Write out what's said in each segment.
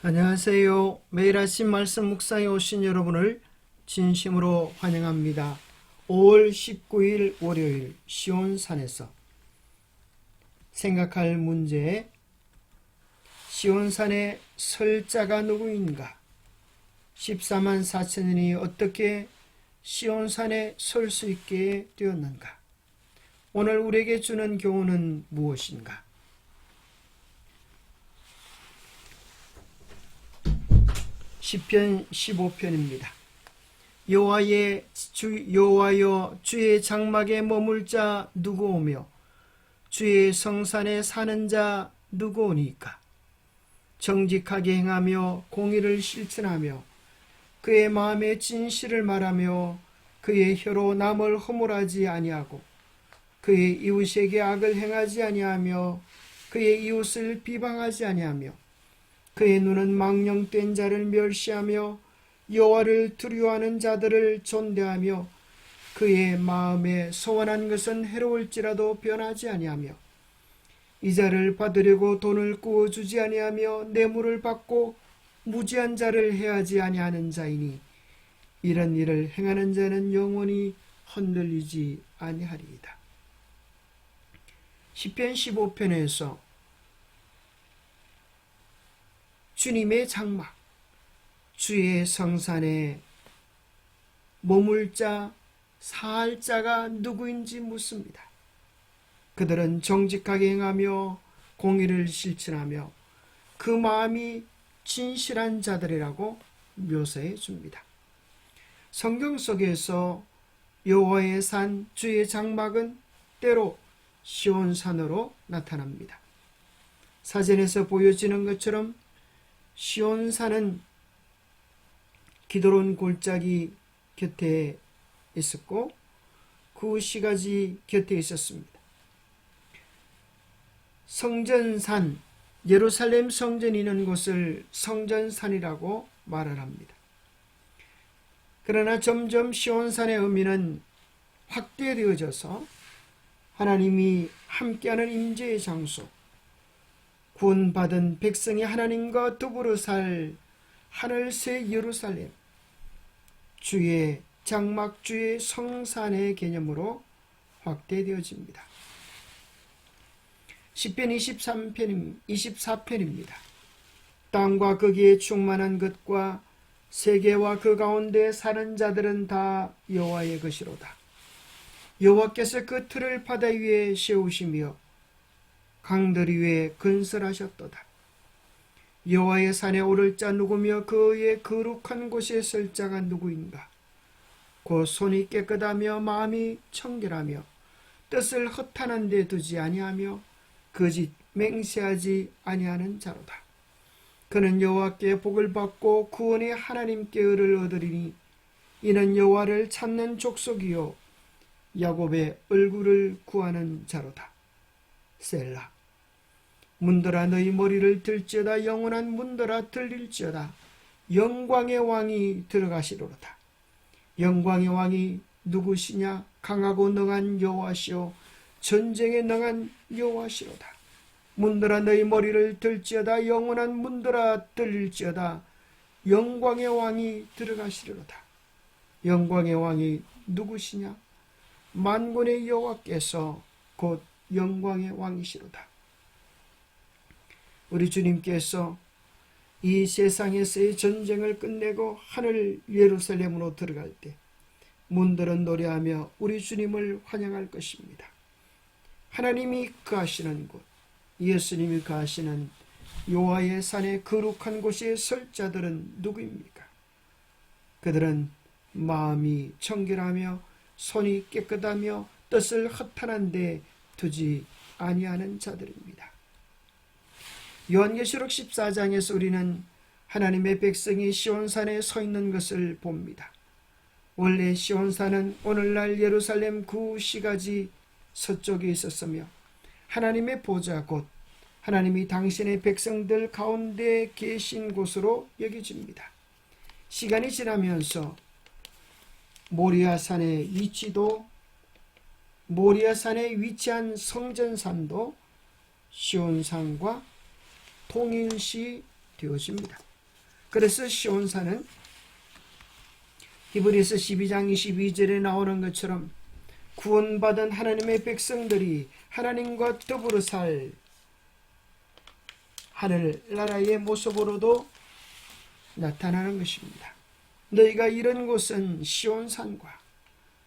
안녕하세요. 매일 아침 말씀 묵상에 오신 여러분을 진심으로 환영합니다. 5월 19일 월요일 시온산에서 생각할 문제, 시온산에 설 자가 누구인가? 14만 4천인이 어떻게 시온산에 설 수 있게 되었는가? 오늘 우리에게 주는 교훈은 무엇인가? 시편 15편입니다. 여호와여 주의 장막에 머물 자 누구 오며 주의 성산에 사는 자 누구 오니까? 정직하게 행하며 공의를 실천하며 그의 마음에 진실을 말하며 그의 혀로 남을 허물하지 아니하고 그의 이웃에게 악을 행하지 아니하며 그의 이웃을 비방하지 아니하며 그의 눈은 망령된 자를 멸시하며 여호와를 두려워하는 자들을 존대하며 그의 마음에 소원한 것은 해로울지라도 변하지 아니하며 이자를 받으려고 돈을 구워주지 아니하며 뇌물을 받고 무지한 자를 해하지 아니하는 자이니 이런 일을 행하는 자는 영원히 흔들리지 아니하리이다. 시편 15편에서 주님의 장막, 주의 성산에 머물 자, 살 자가 누구인지 묻습니다. 그들은 정직하게 행하며 공의를 실천하며 그 마음이 진실한 자들이라고 묘사해 줍니다. 성경 속에서 여호와의 산, 주의 장막은 때로 시온산으로 나타납니다. 사진에서 보여지는 것처럼 시온산은 기드론 골짜기 곁에 있었고 그 시가지 곁에 있었습니다. 성전산, 예루살렘 성전이 있는 곳을 성전산이라고 말을 합니다. 그러나 점점 시온산의 의미는 확대되어져서 하나님이 함께하는 임재의 장소, 구원받은 백성이 하나님과 더불어 살 하늘새 예루살렘, 주의 장막, 주의 성산의 개념으로 확대되어집니다. 시편 24편입니다. 땅과 거기에 충만한 것과 세계와 그 가운데 사는 자들은 다 여호와의 것이로다. 여호와께서 그 틀을 바다 위에 세우시며 강들 위에 건설하셨도다. 여호와의 산에 오를 자 누구며 그의 거룩한 곳에 설 자가 누구인가? 곧 손이 깨끗하며 마음이 청결하며 뜻을 허탄한 데 두지 아니하며 거짓 맹세하지 아니하는 자로다. 그는 여호와께 복을 받고 구원의 하나님께 의를 얻으리니 이는 여호와를 찾는 족속이요 야곱의 얼굴을 구하는 자로다. 셀라. 문들아 너희 머리를 들지어다. 영원한 문들아 들릴지어다. 영광의 왕이 들어가시리로다. 영광의 왕이 누구시냐? 강하고 능한 여호와시오 전쟁에 능한 여호와시로다. 문들아 너희 머리를 들지어다. 영원한 문들아 들릴지어다. 영광의 왕이 들어가시리로다. 영광의 왕이 누구시냐? 만군의 여호와께서 곧 영광의 왕이시로다. 우리 주님께서 이 세상에서의 전쟁을 끝내고 하늘 예루살렘으로 들어갈 때 문들은 노래하며 우리 주님을 환영할 것입니다. 하나님이 거하시는 곳, 예수님이 거하시는 여호와의 산의 거룩한 곳에 설 자들은 누구입니까? 그들은 마음이 청결하며 손이 깨끗하며 뜻을 허탄한 데 두지 아니하는 자들입니다. 요한계시록 14장에서 우리는 하나님의 백성이 시온산에 서 있는 것을 봅니다. 원래 시온산은 오늘날 예루살렘 구시가지 서쪽에 있었으며 하나님의 보좌 곧 하나님이 당신의 백성들 가운데 계신 곳으로 여겨집니다. 시간이 지나면서 모리아산에 위치한 성전산도 시온산과 통일시 되어집니다. 그래서 시온산은 히브리서 12장 22절에 나오는 것처럼 구원받은 하나님의 백성들이 하나님과 더불어 살 하늘나라의 모습으로도 나타나는 것입니다. 너희가 이런 곳은 시온산과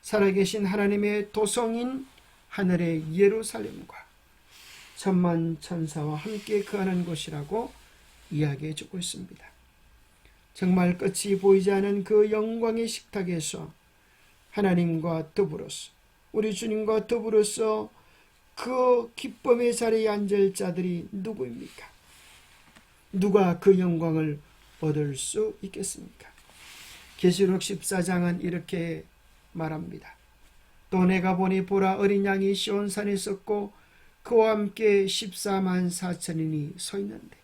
살아계신 하나님의 도성인 하늘의 예루살렘과 천만 천사와 함께 거하는 곳이라고 이야기해 주고 있습니다. 정말 끝이 보이지 않은 그 영광의 식탁에서 하나님과 더불어서 우리 주님과 더불어서 그 기쁨의 자리에 앉을 자들이 누구입니까? 누가 그 영광을 얻을 수 있겠습니까? 계시록 14장은 이렇게 말합니다. 또 내가 보니 보라 어린 양이 시온산에 섰고 그와 함께 14만 4천인이 서 있는데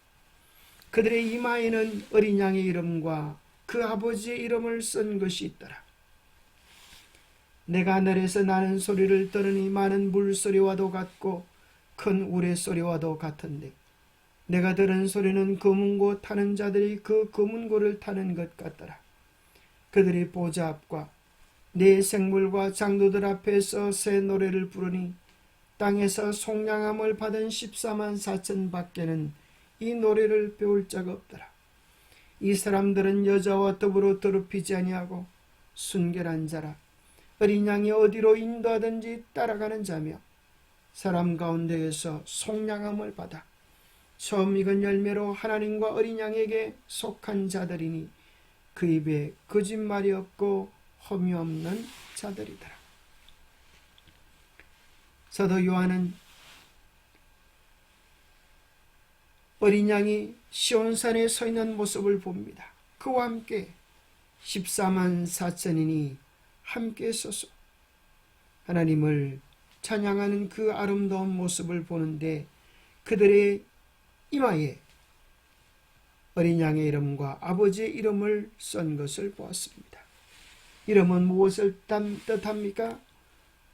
그들의 이마에는 어린 양의 이름과 그 아버지의 이름을 쓴 것이 있더라. 내가 하늘에서 나는 소리를 들으니 많은 물소리와도 같고 큰 우레소리와도 같은데 내가 들은 소리는 검은고 타는 자들이 그 검은고를 타는 것 같더라. 그들이 보좌 앞과 네 생물과 장로들 앞에서 새 노래를 부르니 땅에서 속량함을 받은 14만 4천 밖에는 이 노래를 배울 자가 없더라. 이 사람들은 여자와 더불어 더럽히지 아니하고 순결한 자라. 어린 양이 어디로 인도하든지 따라가는 자며 사람 가운데에서 속량함을 받아 처음 익은 열매로 하나님과 어린 양에게 속한 자들이니 그 입에 거짓말이 없고 험이 없는 자들이더라. 사도 요한은 어린 양이 시온산에 서 있는 모습을 봅니다. 그와 함께 14만 4천인이 함께 서서 하나님을 찬양하는 그 아름다운 모습을 보는데 그들의 이마에 어린 양의 이름과 아버지의 이름을 쓴 것을 보았습니다. 이름은 무엇을 뜻합니까?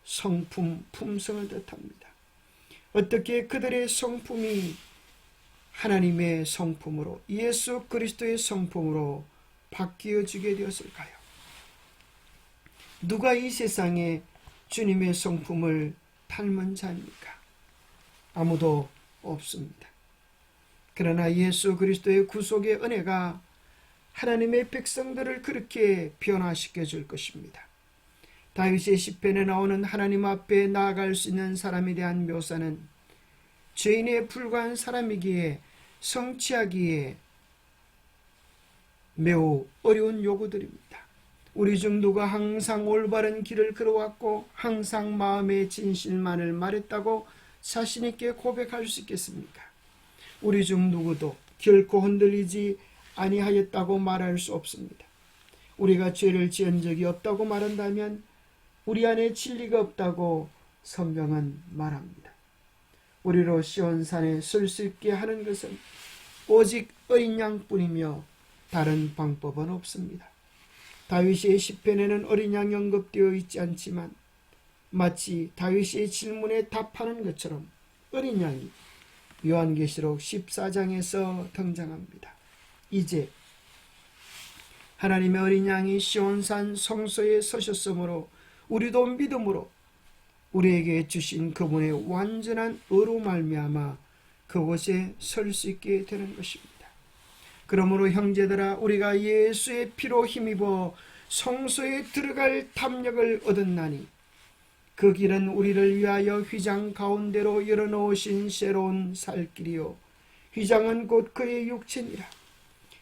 성품, 품성을 뜻합니다. 어떻게 그들의 성품이 하나님의 성품으로 예수 그리스도의 성품으로 바뀌어지게 되었을까요? 누가 이 세상에 주님의 성품을 닮은 자입니까? 아무도 없습니다. 그러나 예수 그리스도의 구속의 은혜가 하나님의 백성들을 그렇게 변화시켜 줄 것입니다. 다윗의 시편에 나오는 하나님 앞에 나아갈 수 있는 사람에 대한 묘사는 죄인에 불과한 사람이기에 성취하기에 매우 어려운 요구들입니다. 우리 중 누가 항상 올바른 길을 걸어왔고 항상 마음의 진실만을 말했다고 자신 있게 고백할 수 있겠습니까? 우리 중 누구도 결코 흔들리지 아니하였다고 말할 수 없습니다. 우리가 죄를 지은 적이 없다고 말한다면 우리 안에 진리가 없다고 성경은 말합니다. 우리로 시온산에 설 수 있게 하는 것은 오직 어린 양뿐이며 다른 방법은 없습니다. 다윗의 시편에는 어린 양이 언급되어 있지 않지만 마치 다윗의 질문에 답하는 것처럼 어린 양이 요한계시록 14장에서 등장합니다. 이제 하나님의 어린 양이 시온산 성소에 서셨으므로 우리도 믿음으로 우리에게 주신 그분의 완전한 의로 말미암아 그곳에 설 수 있게 되는 것입니다. 그러므로 형제들아 우리가 예수의 피로 힘입어 성소에 들어갈 담력을 얻었나니 그 길은 우리를 위하여 휘장 가운데로 열어놓으신 새로운 살 길이요 휘장은 곧 그의 육체니라.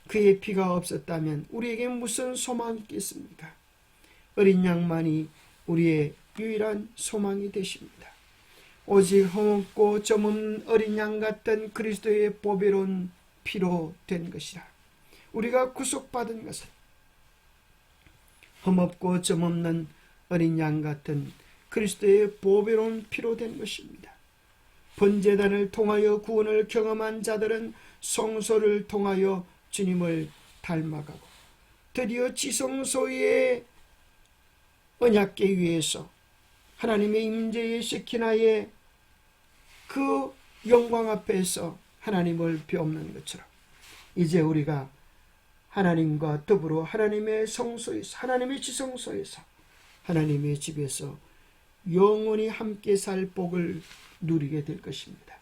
그의 피가 없었다면 우리에게 무슨 소망이 있겠습니까? 어린 양만이 우리의 유일한 소망이 되십니다. 오직 흠없고 점없는 어린 양 같은 그리스도의 보배로운 피로 된 것이라. 우리가 구속받은 것은 흠없고 점없는 어린 양 같은 그리스도의 보배로운 피로 된 것입니다. 번제단을 통하여 구원을 경험한 자들은 성소를 통하여 주님을 닮아가고 드디어 지성소의 언약궤 위에서 하나님의 임재의 시키나의 그 영광 앞에서 하나님을 배우는 것처럼 이제 우리가 하나님과 더불어 하나님의 성소에서, 하나님의 지성소에서, 하나님의 집에서 영원히 함께 살 복을 누리게 될 것입니다.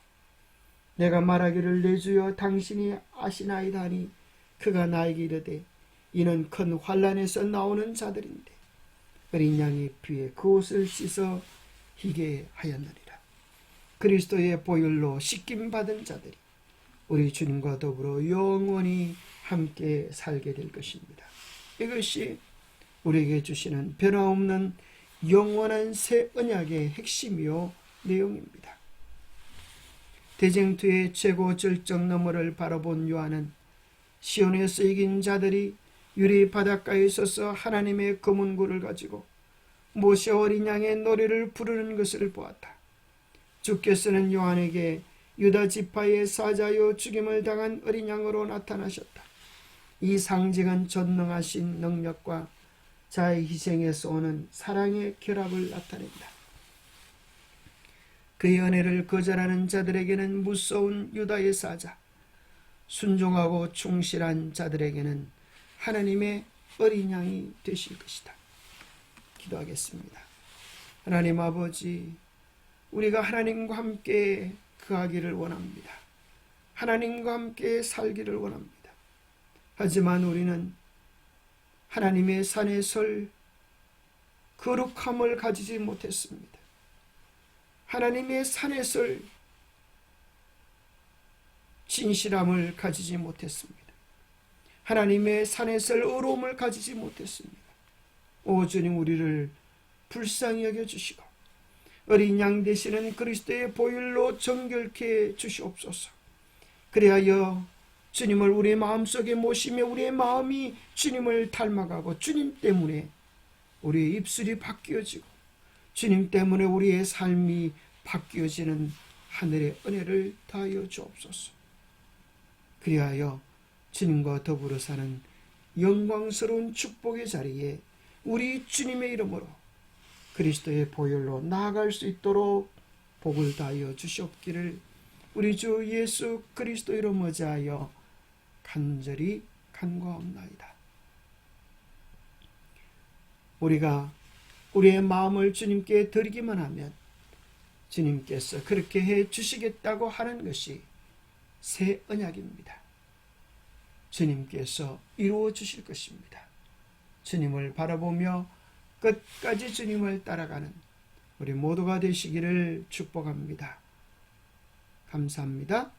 내가 말하기를 내 주여 당신이 아시나이다 하니 그가 나에게 이르되 이는 큰 환난에서 나오는 자들인데 어린 양의 피에 그 옷을 씻어 희게 하였느니라. 그리스도의 보혈로 씻김 받은 자들이 우리 주님과 더불어 영원히 함께 살게 될 것입니다. 이것이 우리에게 주시는 변함없는 영원한 새 언약의 핵심이요 내용입니다. 대쟁투의 최고 절정 너머를 바라본 요한은 시온에서 이긴 자들이 유리 바닷가에 서서 하나님의 검은고를 가지고 모세 어린 양의 노래를 부르는 것을 보았다. 주께서는 요한에게 유다 지파의 사자요 죽임을 당한 어린 양으로 나타나셨다. 이 상징은 전능하신 능력과 자의 희생에서 오는 사랑의 결합을 나타낸다. 그의 은혜를 거절하는 자들에게는 무서운 유다의 사자, 순종하고 충실한 자들에게는 하나님의 어린 양이 되실 것이다. 기도하겠습니다. 하나님 아버지, 우리가 하나님과 함께 거하기를 원합니다. 하나님과 함께 살기를 원합니다. 하지만 우리는 하나님의 산에 설 거룩함을 가지지 못했습니다. 하나님의 산에 설 진실함을 가지지 못했습니다. 하나님의 산에 설 의로움을 가지지 못했습니다. 오 주님, 우리를 불쌍히 여겨주시고 어린 양 되시는 그리스도의 보혈로 정결케 주시옵소서. 그리하여 주님을 우리의 마음속에 모시며 우리의 마음이 주님을 닮아가고 주님 때문에 우리의 입술이 바뀌어지고 주님 때문에 우리의 삶이 바뀌어지는 하늘의 은혜를 더하여 주옵소서. 그리하여 주님과 더불어 사는 영광스러운 축복의 자리에 우리 주님의 이름으로 그리스도의 보혈로 나아갈 수 있도록 복을 다하여 주시옵기를 우리 주 예수 그리스도 이름 의지하여 간절히 간구하옵나이다. 우리가 우리의 마음을 주님께 드리기만 하면 주님께서 그렇게 해 주시겠다고 하는 것이 새 언약입니다. 주님께서 이루어 주실 것입니다. 주님을 바라보며 끝까지 주님을 따라가는 우리 모두가 되시기를 축복합니다. 감사합니다.